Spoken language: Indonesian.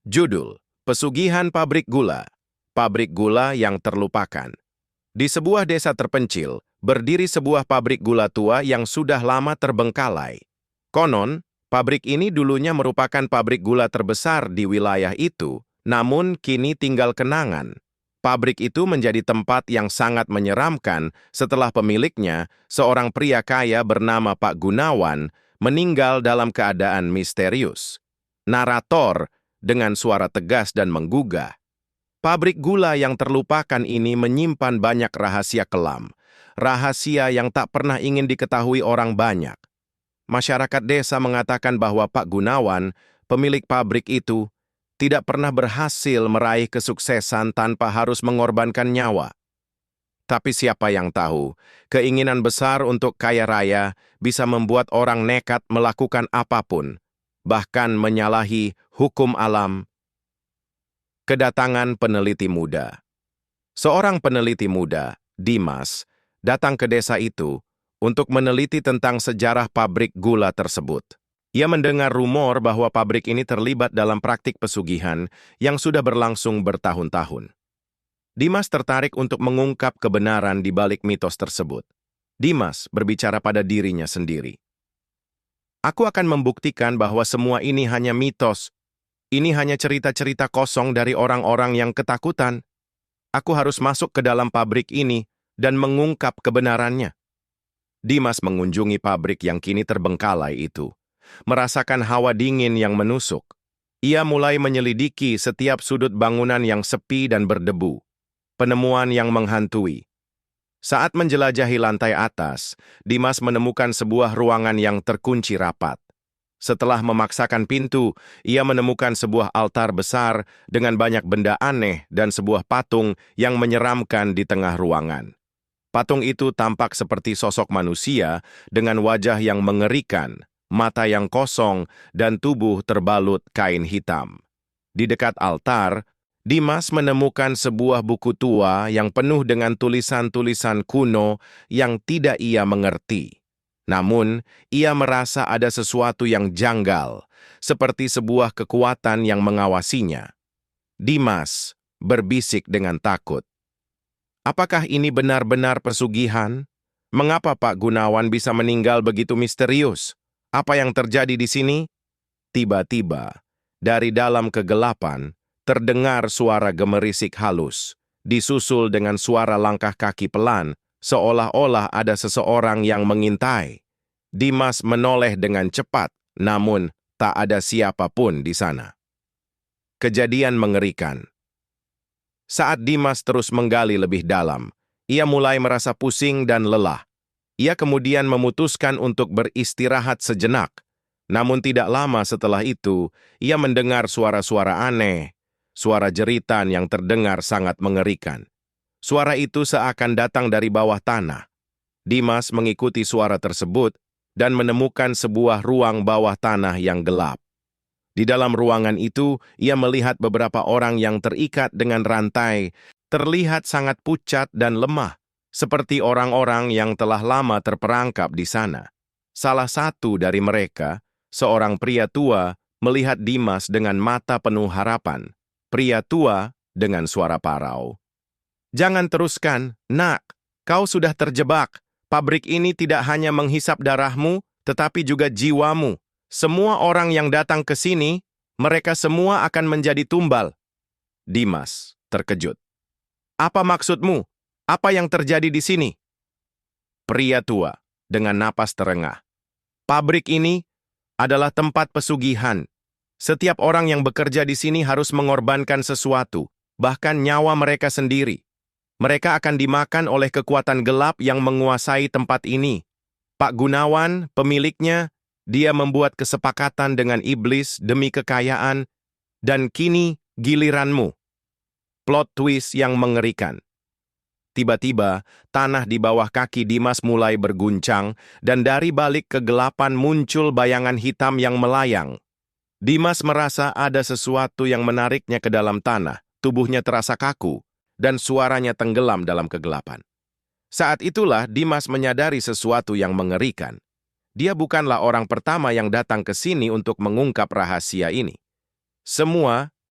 Judul: Pesugihan Pabrik Gula. Pabrik gula yang terlupakan. Di sebuah desa terpencil, berdiri sebuah pabrik gula tua yang sudah lama terbengkalai. Konon, pabrik ini dulunya merupakan pabrik gula terbesar di wilayah itu, namun kini tinggal kenangan. Pabrik itu menjadi tempat yang sangat menyeramkan setelah pemiliknya, seorang pria kaya bernama Pak Gunawan, meninggal dalam keadaan misterius. Narator dengan suara tegas dan menggugah. Pabrik gula yang terlupakan ini menyimpan banyak rahasia kelam, rahasia yang tak pernah ingin diketahui orang banyak. Masyarakat desa mengatakan bahwa Pak Gunawan, pemilik pabrik itu, tidak pernah berhasil meraih kesuksesan tanpa harus mengorbankan nyawa. Tapi siapa yang tahu, keinginan besar untuk kaya raya bisa membuat orang nekat melakukan apapun, bahkan menyalahi hukum alam. Kedatangan peneliti muda. Seorang peneliti muda, Dimas, datang ke desa itu untuk meneliti tentang sejarah pabrik gula tersebut. Ia mendengar rumor bahwa pabrik ini terlibat dalam praktik pesugihan yang sudah berlangsung bertahun-tahun. Dimas tertarik untuk mengungkap kebenaran di balik mitos tersebut. Dimas berbicara pada dirinya sendiri. Aku akan membuktikan bahwa semua ini hanya mitos. Ini hanya cerita-cerita kosong dari orang-orang yang ketakutan. Aku harus masuk ke dalam pabrik ini dan mengungkap kebenarannya. Dimas mengunjungi pabrik yang kini terbengkalai itu, merasakan hawa dingin yang menusuk. Ia mulai menyelidiki setiap sudut bangunan yang sepi dan berdebu. Penemuan yang menghantui. Saat menjelajahi lantai atas, Dimas menemukan sebuah ruangan yang terkunci rapat. Setelah memaksakan pintu, ia menemukan sebuah altar besar dengan banyak benda aneh dan sebuah patung yang menyeramkan di tengah ruangan. Patung itu tampak seperti sosok manusia dengan wajah yang mengerikan, mata yang kosong, dan tubuh terbalut kain hitam. Di dekat altar, Dimas menemukan sebuah buku tua yang penuh dengan tulisan-tulisan kuno yang tidak ia mengerti. Namun, ia merasa ada sesuatu yang janggal, seperti sebuah kekuatan yang mengawasinya. Dimas berbisik dengan takut. Apakah ini benar-benar pesugihan? Mengapa Pak Gunawan bisa meninggal begitu misterius? Apa yang terjadi di sini? Tiba-tiba, dari dalam kegelapan, terdengar suara gemerisik halus, disusul dengan suara langkah kaki pelan, seolah-olah ada seseorang yang mengintai. Dimas menoleh dengan cepat, namun tak ada siapapun di sana. Kejadian mengerikan. Saat Dimas terus menggali lebih dalam, ia mulai merasa pusing dan lelah. Ia kemudian memutuskan untuk beristirahat sejenak. Namun tidak lama setelah itu, ia mendengar suara-suara aneh, suara jeritan yang terdengar sangat mengerikan. Suara itu seakan datang dari bawah tanah. Dimas mengikuti suara tersebut dan menemukan sebuah ruang bawah tanah yang gelap. Di dalam ruangan itu, ia melihat beberapa orang yang terikat dengan rantai, terlihat sangat pucat dan lemah, seperti orang-orang yang telah lama terperangkap di sana. Salah satu dari mereka, seorang pria tua, melihat Dimas dengan mata penuh harapan. Pria tua dengan suara parau. "Jangan teruskan, nak. Kau sudah terjebak. Pabrik ini tidak hanya menghisap darahmu, tetapi juga jiwamu. Semua orang yang datang ke sini, mereka semua akan menjadi tumbal." Dimas terkejut. "Apa maksudmu? Apa yang terjadi di sini?" Pria tua dengan napas terengah. "Pabrik ini adalah tempat pesugihan. Setiap orang yang bekerja di sini harus mengorbankan sesuatu, bahkan nyawa mereka sendiri. Mereka akan dimakan oleh kekuatan gelap yang menguasai tempat ini. Pak Gunawan, pemiliknya, dia membuat kesepakatan dengan iblis demi kekayaan, dan kini giliranmu." Plot twist yang mengerikan. Tiba-tiba, tanah di bawah kaki Dimas mulai berguncang, dan dari balik kegelapan muncul bayangan hitam yang melayang. Dimas merasa ada sesuatu yang menariknya ke dalam tanah, tubuhnya terasa kaku, dan suaranya tenggelam dalam kegelapan. Saat itulah Dimas menyadari sesuatu yang mengerikan. Dia bukanlah orang pertama yang datang ke sini untuk mengungkap rahasia ini. Semua